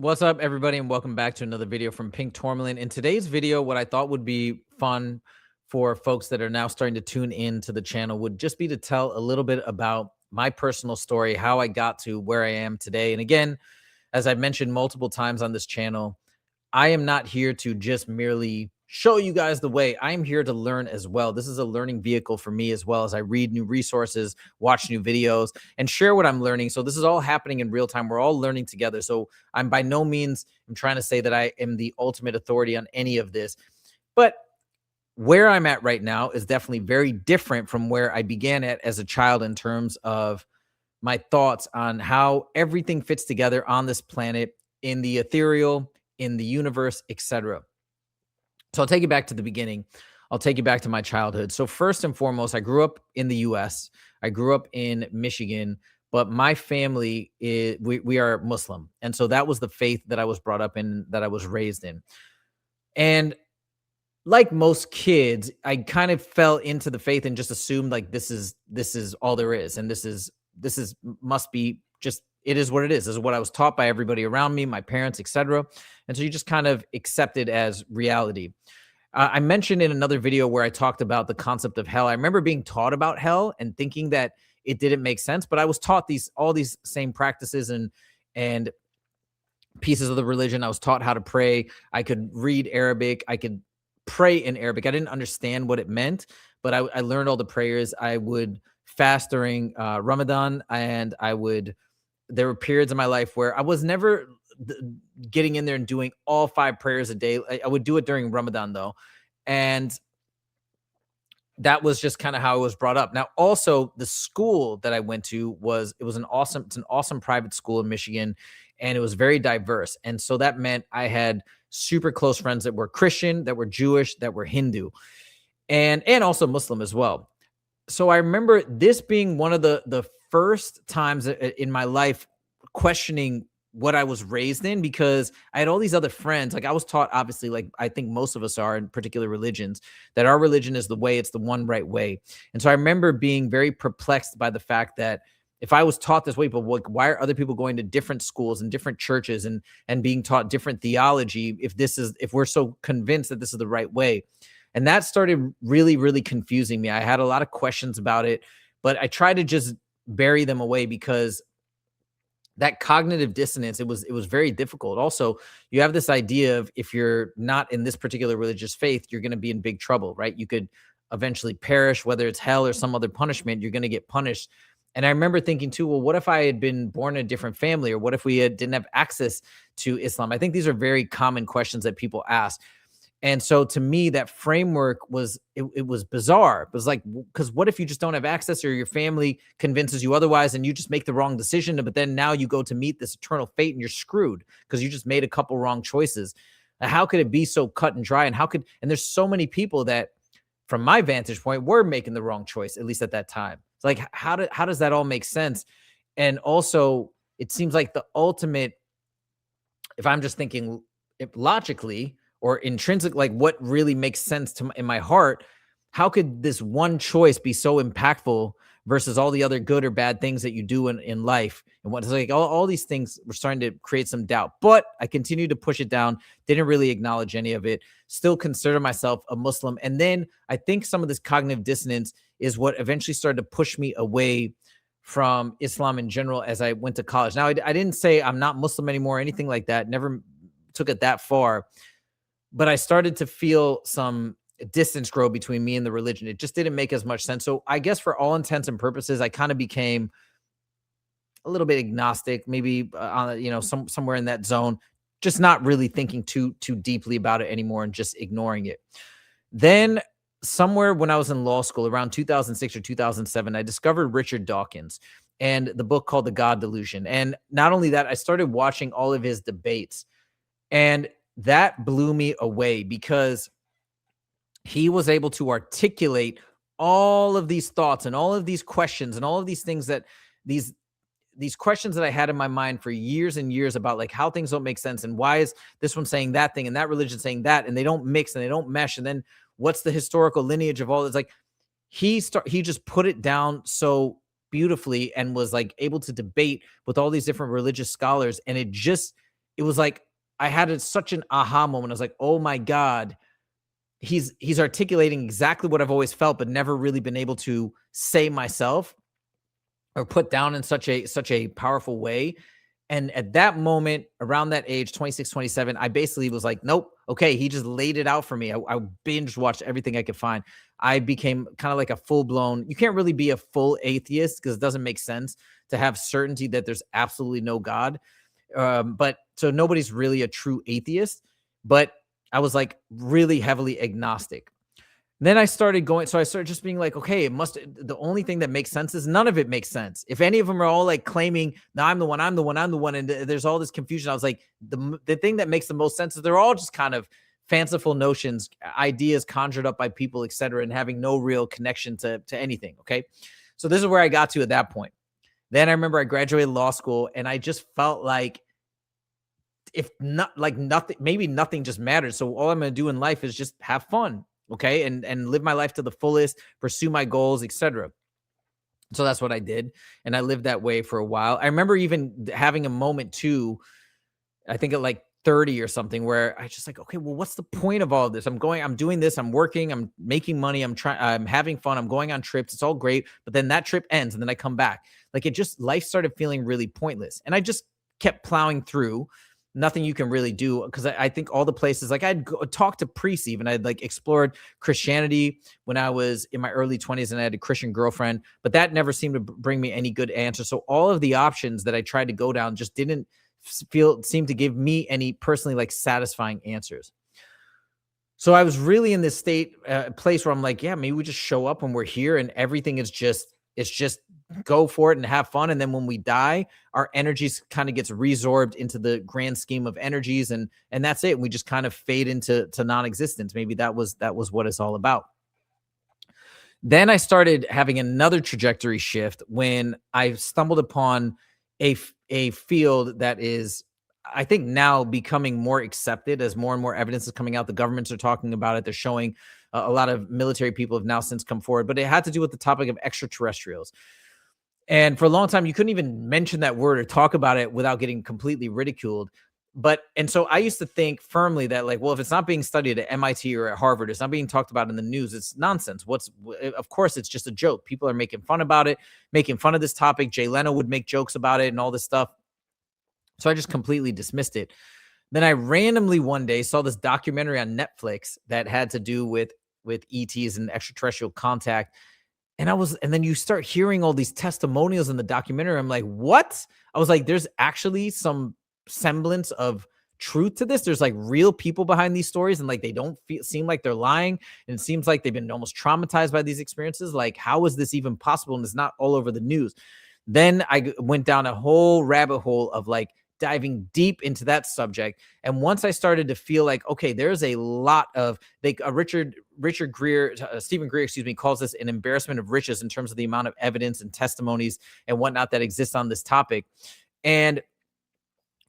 What's up, everybody, and welcome back to another video from Pink Tourmaline. In today's video, what I thought would be fun for folks that are now starting to tune in to the channel would just be to tell a little bit about my personal story, how I got to where I am today. And again, as I've mentioned multiple times on this channel, I am not here to just merely show you guys the way. I am here to learn as well. This is a learning vehicle for me as well as I read new resources, watch new videos, and share what I'm learning. So this is all happening in real time. We're all learning together. So I'm by no means I'm trying to say that I am the ultimate authority on any of this. But where I'm at right now is definitely very different from where I began at as a child in terms of my thoughts on how everything fits together on this planet, in the ethereal, in the universe, etc. So I'll take you back to the beginning. I'll take you back to my childhood. So first and foremost, I grew up in the US. I grew up in Michigan, but my family is we are Muslim. And so that was the faith that I was brought up in, that I was raised in. And like most kids, I kind of fell into the faith and just assumed like this is all there is, and this is must be just it is what it is. This is what I was taught by everybody around me, my parents, etc. And so you just kind of accept it as reality. I mentioned in another video where I talked about the concept of hell. I remember being taught about hell and thinking that it didn't make sense, but I was taught all these same practices and pieces of the religion. I was taught how to pray. I could read Arabic. I could pray in Arabic. I didn't understand what it meant, but I learned all the prayers. I would fast during Ramadan, and there were periods in my life where I was never getting in there and doing all 5 prayers a day. I would do it during Ramadan though. And that was just kind of how I was brought up. Now, also the school that I went to it's an awesome private school in Michigan, and it was very diverse. And so that meant I had super close friends that were Christian, that were Jewish, that were Hindu, and also Muslim as well. So I remember this being one of the first times in my life questioning what I was raised in, because I had all these other friends. Like I was taught, obviously, like I think most of us are in particular religions, that our religion is the way, it's the one right way. And so I remember being very perplexed by the fact that if I was taught this way, but why are other people going to different schools and different churches and being taught different theology if we're so convinced that this is the right way? And that started really, really confusing me. I had a lot of questions about it, but I tried to just bury them away because that cognitive dissonance, it was very difficult. Also, you have this idea of if you're not in this particular religious faith, you're going to be in big trouble, right? You could eventually perish, whether it's hell or some other punishment, you're going to get punished. And I remember thinking too, well, what if I had been born in a different family, or what if we didn't have access to Islam? I think these are very common questions that people ask. And so to me, that framework it was bizarre. It was like, because what if you just don't have access, or your family convinces you otherwise and you just make the wrong decision, but then now you go to meet this eternal fate and you're screwed because you just made a couple wrong choices. How could it be so cut and dry? And there's so many people that from my vantage point were making the wrong choice, at least at that time. It's like, how does that all make sense? And also it seems like the ultimate, if I'm just thinking logically, or intrinsic, like what really makes sense in my heart, how could this one choice be so impactful versus all the other good or bad things that you do in life? And what's like all these things were starting to create some doubt, but I continued to push it down, didn't really acknowledge any of it, still consider myself a Muslim. And then I think some of this cognitive dissonance is what eventually started to push me away from Islam in general as I went to college. Now, I didn't say I'm not Muslim anymore or anything like that, never took it that far. But I started to feel some distance grow between me and the religion. It just didn't make as much sense. So I guess for all intents and purposes, I kind of became a little bit agnostic, maybe somewhere in that zone, just not really thinking too deeply about it anymore and just ignoring it. Then somewhere when I was in law school around 2006 or 2007, I discovered Richard Dawkins and the book called The God Delusion. And not only that, I started watching all of his debates, and that blew me away because he was able to articulate all of these thoughts and all of these questions and all of these things that these questions that I had in my mind for years and years about like how things don't make sense, and why is this one saying that thing and that religion saying that, and they don't mix and they don't mesh, and then what's the historical lineage of all this? Like he just put it down so beautifully and was like able to debate with all these different religious scholars, and it it was like I had such an aha moment. I was like, oh my God, he's articulating exactly what I've always felt, but never really been able to say myself or put down in such a powerful way. And at that moment, around that age, 26, 27, I basically was like, nope, okay. He just laid it out for me. I binge watched everything I could find. I became kind of like a full blown, you can't really be a full atheist because it doesn't make sense to have certainty that there's absolutely no God. But so nobody's really a true atheist, but I was like really heavily agnostic. Then I started going, so I started just being like, okay, the only thing that makes sense is none of it makes sense. If any of them are all like claiming, no, I'm the one, I'm the one, I'm the one, and there's all this confusion, I was like, the thing that makes the most sense is they're all just kind of fanciful notions, ideas conjured up by people, et cetera, and having no real connection to anything. Okay. So this is where I got to at that point. Then I remember I graduated law school and I just felt like, if not like nothing, maybe nothing just matters. So all I'm going to do in life is just have fun. Okay. And live my life to the fullest, pursue my goals, etc. So that's what I did. And I lived that way for a while. I remember even having a moment too, I think at like 30 or something, where I just like, okay, well, what's the point of all of this? I'm doing this, I'm working, I'm making money, I'm having fun, I'm going on trips. It's all great. But then that trip ends and then I come back. Like life started feeling really pointless. And I just kept plowing through. Nothing you can really do, because I think all the places, like I'd talk to priests, even I'd like explored Christianity when I was in my early 20s and I had a Christian girlfriend, but that never seemed to bring me any good answer. So all of the options that I tried to go down just didn't seem to give me any personally like satisfying answers. So I was really in this place where I'm like, yeah, maybe we just show up when we're here and everything is it's just go for it and have fun. And then when we die, our energies kind of gets resorbed into the grand scheme of energies. And that's it. We just kind of fade into non-existence. Maybe that was what it's all about. Then I started having another trajectory shift when I stumbled upon a field that is, I think, now becoming more accepted as more and more evidence is coming out. The governments are talking about it. They're showing a lot of military people have now since come forward, but it had to do with the topic of extraterrestrials. And for a long time, you couldn't even mention that word or talk about it without getting completely ridiculed. And so I used to think firmly that, like, well, if it's not being studied at MIT or at Harvard, it's not being talked about in the news, it's nonsense. Of course, it's just a joke. People are making fun about it, making fun of this topic. Jay Leno would make jokes about it and all this stuff. So I just completely dismissed it. Then I randomly one day saw this documentary on Netflix that had to do with ETs and extraterrestrial contact. And then you start hearing all these testimonials in the documentary. I'm like, what? I was like, there's actually some semblance of truth to this. There's like real people behind these stories, and like they don't seem like they're lying. And it seems like they've been almost traumatized by these experiences. Like, how is this even possible? And it's not all over the news. Then I went down a whole rabbit hole of like diving deep into that subject. And once I started to feel like, okay, there's a lot of Stephen Greer, calls this an embarrassment of riches in terms of the amount of evidence and testimonies and whatnot that exists on this topic. And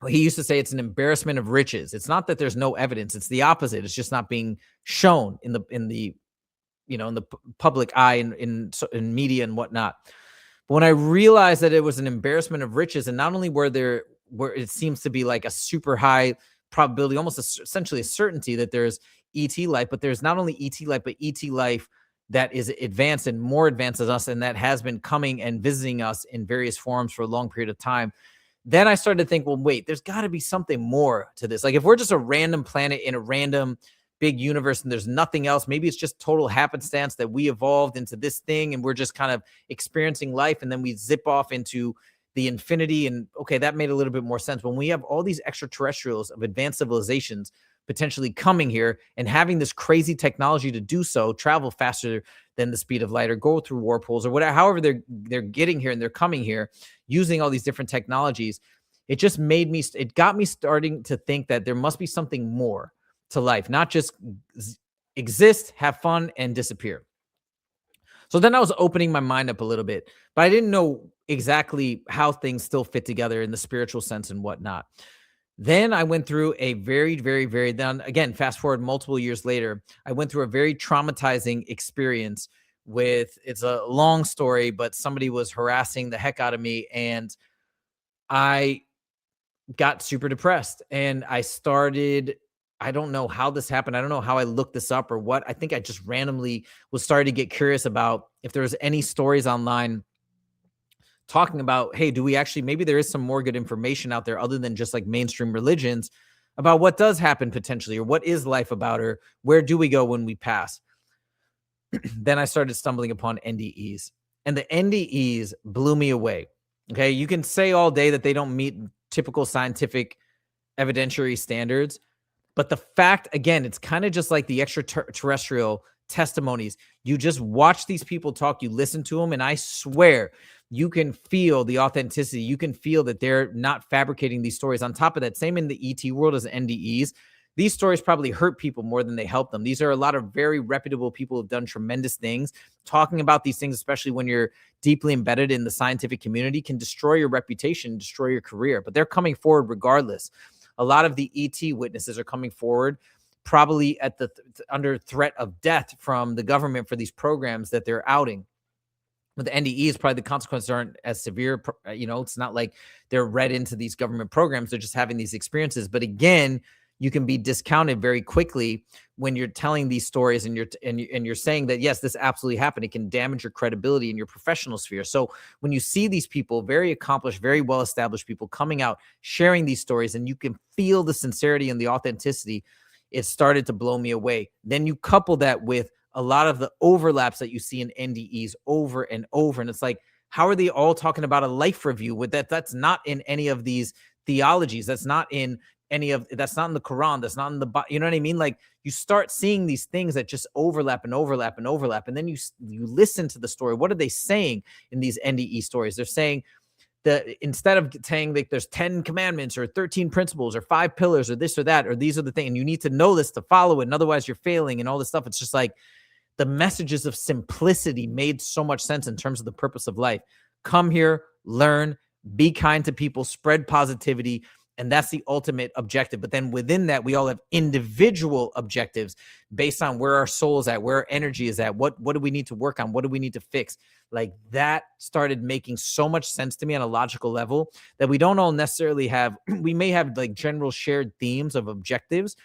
he used to say it's an embarrassment of riches. It's not that there's no evidence. It's the opposite. It's just not being shown in the public eye and in media and whatnot. But when I realized that it was an embarrassment of riches, and not only where it seems to be like a super high probability, almost essentially a certainty that there's ET life, but there's not only ET life, but ET life that is advanced and more advanced than us, and that has been coming and visiting us in various forms for a long period of time. Then I started to think, well, wait, there's got to be something more to this. Like, if we're just a random planet in a random big universe and there's nothing else, maybe it's just total happenstance that we evolved into this thing and we're just kind of experiencing life, and then we zip off into the infinity. And okay, that made a little bit more sense. When we have all these extraterrestrials of advanced civilizations potentially coming here and having this crazy technology to do so, travel faster than the speed of light or go through warp holes or whatever, however they're getting here and they're coming here using all these different technologies, it got me starting to think that there must be something more to life, not just exist, have fun, and disappear. So then I was opening my mind up a little bit, but I didn't know exactly how things still fit together in the spiritual sense and whatnot. Then I went through a very, very, very, then again, fast forward multiple years later, I went through a very traumatizing experience it's a long story, but somebody was harassing the heck out of me. And I got super depressed, and I don't know how this happened. I don't know how I looked this up or what. I think I just randomly was starting to get curious about if there was any stories online talking about, hey, do we actually, maybe there is some more good information out there other than just like mainstream religions about what does happen potentially, or what is life about, or where do we go when we pass. Then I started stumbling upon NDEs, and the NDEs blew me away. Okay. You can say all day that they don't meet typical scientific evidentiary standards, but the fact, again, it's kind of just like the extraterrestrial testimonies. You just watch these people talk, you listen to them, and I swear you can feel the authenticity. You can feel that they're not fabricating these stories. On top of that, same in the ET world as NDEs, these stories probably hurt people more than they help them. These are a lot of very reputable people who've done tremendous things. Talking about these things, especially when you're deeply embedded in the scientific community, can destroy your reputation, destroy your career, but they're coming forward regardless. A lot of the ET witnesses are coming forward probably at under threat of death from the government for these programs that they're outing. With the NDEs, probably the consequences aren't as severe. It's not like they're read into these government programs. They're just having these experiences. But again, you can be discounted very quickly when you're telling these stories and you're saying that, yes, this absolutely happened. It can damage your credibility in your professional sphere. So when you see these people, very accomplished, very well-established people coming out, sharing these stories, and you can feel the sincerity and the authenticity, it started to blow me away. Then you couple that with a lot of the overlaps that you see in NDEs over and over. And it's like, how are they all talking about a life review with that? That's not in any of these theologies. That's not in that's not in the Quran. That's not in the, you know what I mean? Like, you start seeing these things that just overlap and overlap and overlap. And then you listen to the story. What are they saying in these NDE stories? They're saying that instead of saying like there's 10 commandments or 13 principles or 5 pillars or this or that, or these are the things, and you need to know this to follow it, and otherwise you're failing and all this stuff. It's just like the messages of simplicity made so much sense in terms of the purpose of life. Come here, learn, be kind to people, spread positivity. And that's the ultimate objective. But then within that, we all have individual objectives based on where our soul is at, where our energy is at, what do we need to work on, what do we need to fix. Like, that started making so much sense to me on a logical level that we don't all necessarily have, we may have like general shared themes of objectives,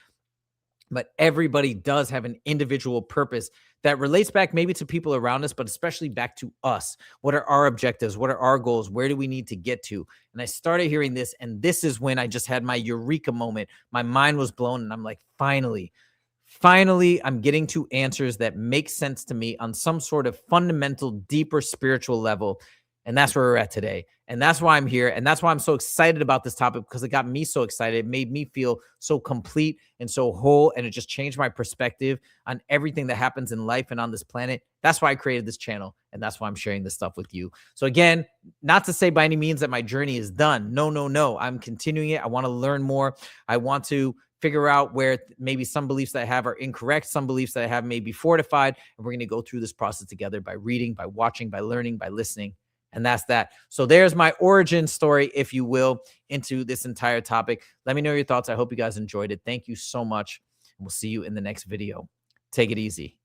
but everybody does have an individual purpose that relates back maybe to people around us, but especially back to us. What are our objectives? What are our goals? Where do we need to get to? And I started hearing this, and this is when I just had my Eureka moment. My mind was blown, and I'm like, finally, I'm getting to answers that make sense to me on some sort of fundamental, deeper spiritual level. And that's where we're at today. And that's why I'm here. And that's why I'm so excited about this topic, because it got me so excited. It made me feel so complete and so whole. And it just changed my perspective on everything that happens in life and on this planet. That's why I created this channel. And that's why I'm sharing this stuff with you. So again, not to say by any means that my journey is done. No. I'm continuing it. I want to learn more. I want to figure out where maybe some beliefs that I have are incorrect. Some beliefs that I have may be fortified. And we're going to go through this process together by reading, by watching, by learning, by listening. And that's that. So there's my origin story, if you will, into this entire topic. Let me know your thoughts. I hope you guys enjoyed it. Thank you so much. We'll see you in the next video. Take it easy.